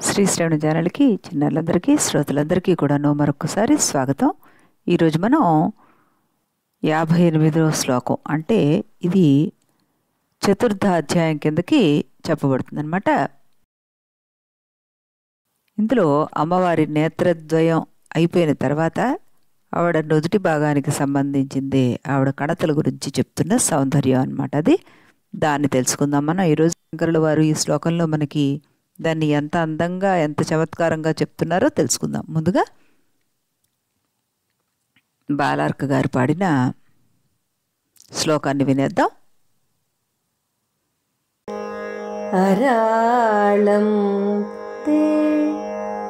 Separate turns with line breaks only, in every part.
శ్రీ శ్రవణ ఛానల్కి చిన్నలందరికీ శ్రోతలందరికీ కూడాను మరొకసారి స్వాగతం. ఈరోజు మనం 58వ శ్లోకం అంటే ఇది చతుర్థ అధ్యాయం కిందకి చెప్పబడుతుంది అనమాట. ఇందులో అమ్మవారి నేత్రద్వయం అయిపోయిన తర్వాత ఆవిడ నుదుటి భాగానికి సంబంధించింది ఆవిడ కణతల గురించి చెప్తున్న సౌందర్యం అనమాట. అది దాన్ని తెలుసుకుందాం మనం ఈరోజు. శంకరుల వారు ఈ శ్లోకంలో మనకి దాన్ని ఎంత అందంగా ఎంత చమత్కారంగా చెప్తున్నారో తెలుసుకుందాం. ముందుగా బాలార్క గారు పాడిన శ్లోకాన్ని వినేద్దాం.
అరాళం తే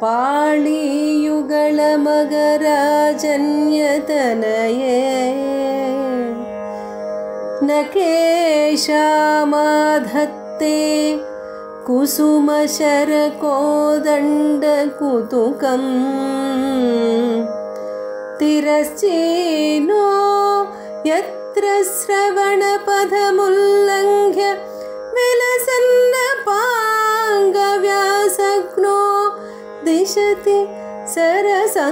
పాళీయుగళ మగరాజన్యతనయే నకేశామాధత్తే కుసుమశరకోదండకుతుకం తిరశ్చీనో యత్ర శ్రవణపథముల్లంఘ్య విలసన్నపాంగవ్యాసగ్నో దిశతి సరసంధానధిషణాం.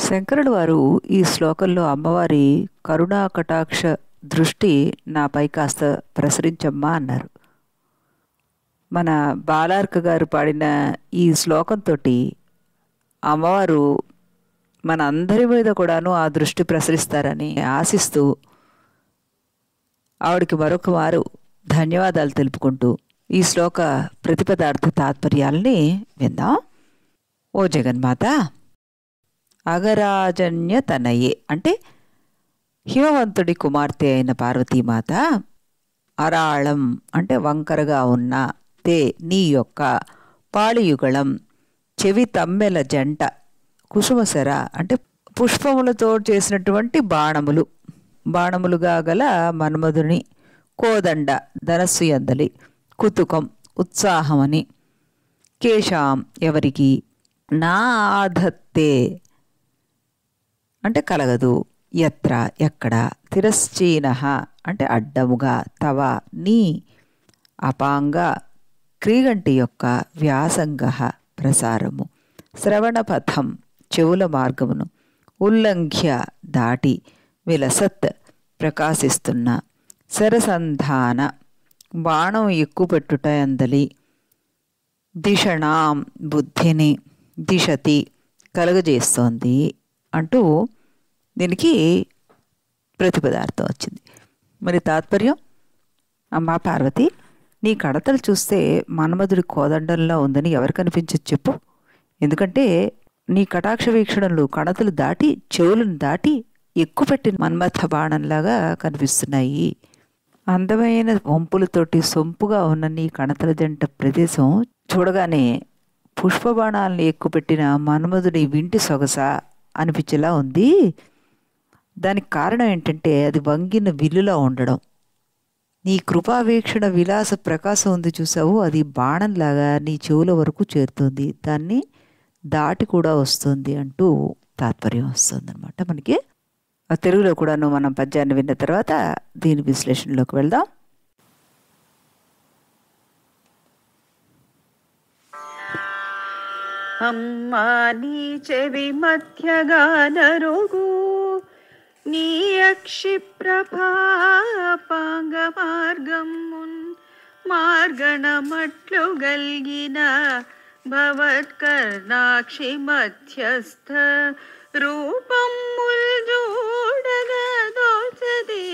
శంకరుడు వారు ఈ శ్లోకంలో అమ్మవారి కరుణా కటాక్ష దృష్టి నాపై కాస్త ప్రసరించమ్మా అన్నారు. మన బాలార్క గారు పాడిన ఈ శ్లోకంతో అమ్మవారు మన అందరి మీద కూడాను ఆ దృష్టి ప్రసరిస్తారని ఆశిస్తూ ఆవిడికి మరొక వారు ధన్యవాదాలు తెలుపుకుంటూ ఈ శ్లోక ప్రతిపదార్థ తాత్పర్యాలని విందాం. ఓ జగన్మాత, అగరాజన్య తనయే అంటే హిమవంతుడి కుమార్తె అయిన పార్వతీమాత, అరాళం అంటే వంకరగా ఉన్న, తే నీ యొక్క, పాళియుగళం చెవి తమ్మెల జంట, కుసుమసర అంటే పుష్పములతో చేసినటువంటి బాణములు, బాణములుగా గల మన్మధుని, కోదండ ధనస్సు యందలి, కుతుకం ఉత్సాహమని, కేశాం ఎవరికి, నా ఆధత్తే అంటే కలగదు, యత్ర ఎక్కడ, తిరశ్చీన అంటే అడ్డముగా, తవ నీ, అపాంగ క్రీగంటి యొక్క, వ్యాసంగ ప్రసారము, శ్రవణపథం చెవుల మార్గమును, ఉల్లంఘ్య దాటి, విలసత్ ప్రకాశిస్తున్న, సరసంధాన బాణం ఎక్కుపెట్టుట అందలి, దిషణాం బుద్ధిని, దిశతి కలుగజేస్తోంది అంటూ దీనికి ప్రతిపదార్థం వచ్చింది. మరి తాత్పర్యం, అమ్మా పార్వతి, నీ కడతలు చూస్తే మన్మధుడి కోదండంలో ఉందని ఎవరికి అనిపించదు చెప్పు. ఎందుకంటే నీ కటాక్ష వీక్షణలు కణతలు దాటి చెవులను దాటి ఎక్కుపెట్టిన మన్మథ బాణంలాగా కనిపిస్తున్నాయి. అందమైన వంపులతోటి సొంపుగా ఉన్న నీ కణతల జంట ప్రదేశం చూడగానే పుష్పబాణాలను ఎక్కుపెట్టిన మన్మధుడి వింటి సొగస అనిపించేలా ఉంది. దానికి కారణం ఏంటంటే అది వంగిన విల్లులా ఉండడం. నీ కృపావీక్షణ విలాస ప్రకాశం ఉంది చూసావు, అది బాణంలాగా నీ చెవుల వరకు చేరుతుంది, దాన్ని దాటి కూడా వస్తుంది అంటూ తాత్పర్యం వస్తుంది అనమాట మనకి. ఆ తెలుగులో కూడాను మనం పద్యాన్ని విన్న తర్వాత దీని విశ్లేషణలోకి వెళ్దాం.
అమ్మా నీ చెవి మధ్యగానరుగు, నీ అక్షిప్రభాపాంగ మార్గమున్ మార్గణమట్లు గల్గిన, భవత్కర్ణాక్షి మధ్యస్థ రూపముల్ చూడగా దోచది,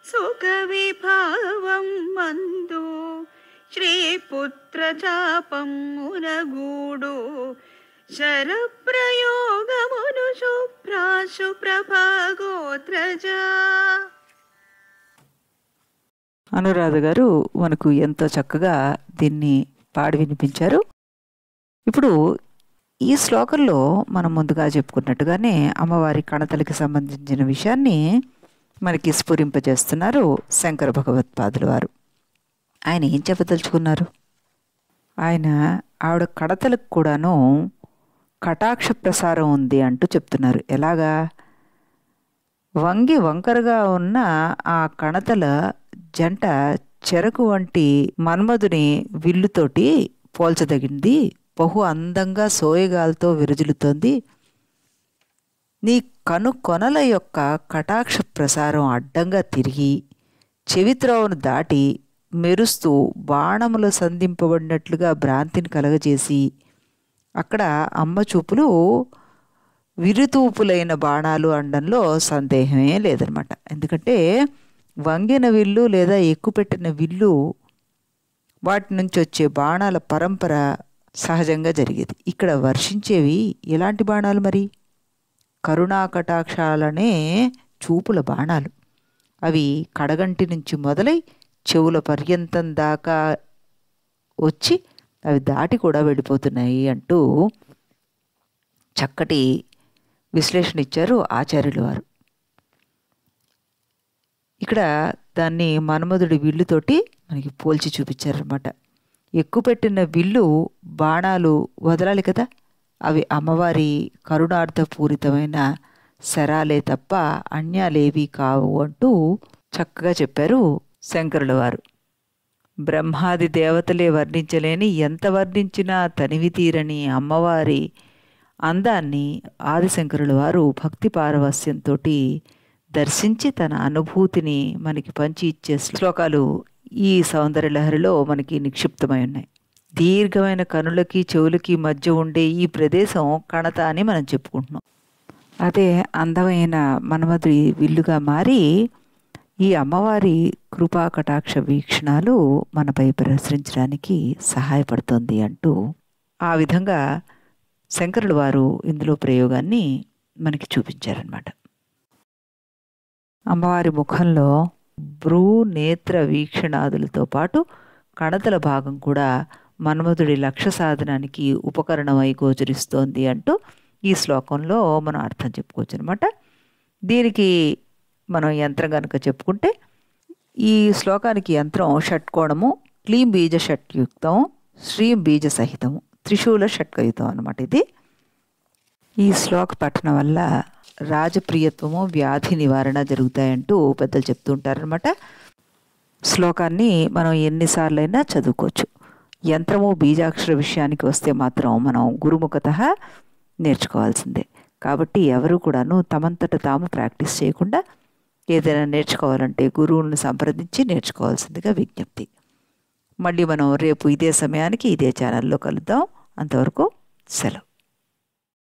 సుఖ విభావం మందు శ్రీపుత్ర చాపమునగూడు, శరప్రయోగమును శుభ్రాశు ప్రభాగోత్రజ.
అనురాధ గారు మనకు ఎంతో చక్కగా దీన్ని పాడి వినిపించారు. ఇప్పుడు ఈ శ్లోకంలో మనం ముందుగా చెప్పుకున్నట్టుగానే అమ్మవారి కణతలకి సంబంధించిన విషయాన్ని మనకి స్ఫురింపజేస్తున్నారు శంకర భగవత్పాదుల వారు. ఆయన ఏం చెప్పదలుచుకున్నారు? ఆయన ఆవిడ కడతలకు కూడాను కటాక్ష ప్రసారం ఉంది అంటూ చెప్తున్నారు. ఎలాగా? వంగి వంకరగా ఉన్న ఆ కణతల జంట చెరకు వంటి మన్మధుని విల్లుతోటి పోల్చదగింది. బహు అందంగా సోయగాలతో విరజిల్లుతోంది. నీ కనుకొనల యొక్క కటాక్ష ప్రసారం అడ్డంగా తిరిగి చెవిత్రోవను దాటి మెరుస్తూ బాణములు సంధింపబడినట్లుగా భ్రాంతిని కలగజేసి అక్కడ అమ్మ చూపులు విరుతూపులైన బాణాలు అనడంలో సందేహమే లేదనమాట. ఎందుకంటే వంగిన విల్లు లేదా ఎక్కుపెట్టిన విల్లు వాటి నుంచి వచ్చే బాణాల పరంపర సహజంగా జరిగేది. ఇక్కడ వర్షించేవి ఎలాంటి బాణాలు మరి? కరుణా కటాక్షాలనే చూపుల బాణాలు. అవి కడగంటి నుంచి మొదలై చెవుల పర్యంతం దాకా వచ్చి అవి దాటి కూడా వెళ్ళిపోతున్నాయి అంటూ చక్కటి విశ్లేషణ ఇచ్చారు ఆచార్యుల వారు. ఇక్కడ దాన్ని మన్మధుడి విల్లుతోటి మనకి పోల్చి చూపించారనమాట. ఎక్కుపెట్టిన విల్లు బాణాలు వదలాలి కదా, అవి అమ్మవారి కరుణార్థపూరితమైన శరాలే తప్ప అన్యాలేవి కావు అంటూ చక్కగా చెప్పారు శంకరుల వారు. బ్రహ్మాది దేవతలే వర్ణించలేని, ఎంత వర్ణించినా తనివి తీరని అమ్మవారి అందాన్ని ఆదిశంకరుల వారు భక్తి పారవస్యంతో దర్శించి తన అనుభూతిని మనకి పంచి ఇచ్చే శ్లోకాలు ఈ సౌందర్యలహరిలో మనకి నిక్షిప్తమై ఉన్నాయి. దీర్ఘమైన కనులకి చెవులకి మధ్య ఉండే ఈ ప్రదేశం కణత అని మనం చెప్పుకుంటున్నాం. అదే అందమైన మన్మధుడి విల్లుగా మారి ఈ అమ్మవారి కృపా కటాక్ష వీక్షణాలు మనపై ప్రసరించడానికి సహాయపడుతుంది అంటూ ఆ విధంగా శంకరుల వారు ఇందులో ప్రయోగాన్ని మనకి చూపించారనమాట. అమ్మవారి ముఖంలో భ్రూ నేత్ర వీక్షణాదులతో పాటు కణతల భాగం కూడా మన్మధుడి లక్ష్య సాధనానికి ఉపకరణమై గోచరిస్తోంది అంటూ ఈ శ్లోకంలో మనం అర్థం చెప్పుకోవచ్చు అనమాట. దీనికి మనం యంత్రం కనుక చెప్పుకుంటే ఈ శ్లోకానికి యంత్రం షట్కోణము, క్లీం బీజ షట్యుక్తం, శ్రీం బీజ సహితము, త్రిశూల షట్కయుతం అనమాట. ఇది ఈ శ్లోక పఠనం వల్ల రాజప్రియత్వము, వ్యాధి నివారణ జరుగుతాయంటూ పెద్దలు చెప్తూ ఉంటారనమాట. శ్లోకాన్ని మనం ఎన్నిసార్లైనా చదువుకోవచ్చు. యంత్రము బీజాక్షర విషయానికి వస్తే మాత్రం మనం గురుముఖతః నేర్చుకోవాల్సిందే. కాబట్టి ఎవరు కూడాను తమంతట తాము ప్రాక్టీస్ చేయకుండా ఏదైనా నేర్చుకోవాలంటే గురువులను సంప్రదించి నేర్చుకోవాల్సిందిగా విజ్ఞప్తి. మళ్ళీ మనం రేపు ఇదే సమయానికి ఇదే ఛానల్లో కలుద్దాం. అంతవరకు సెలవు.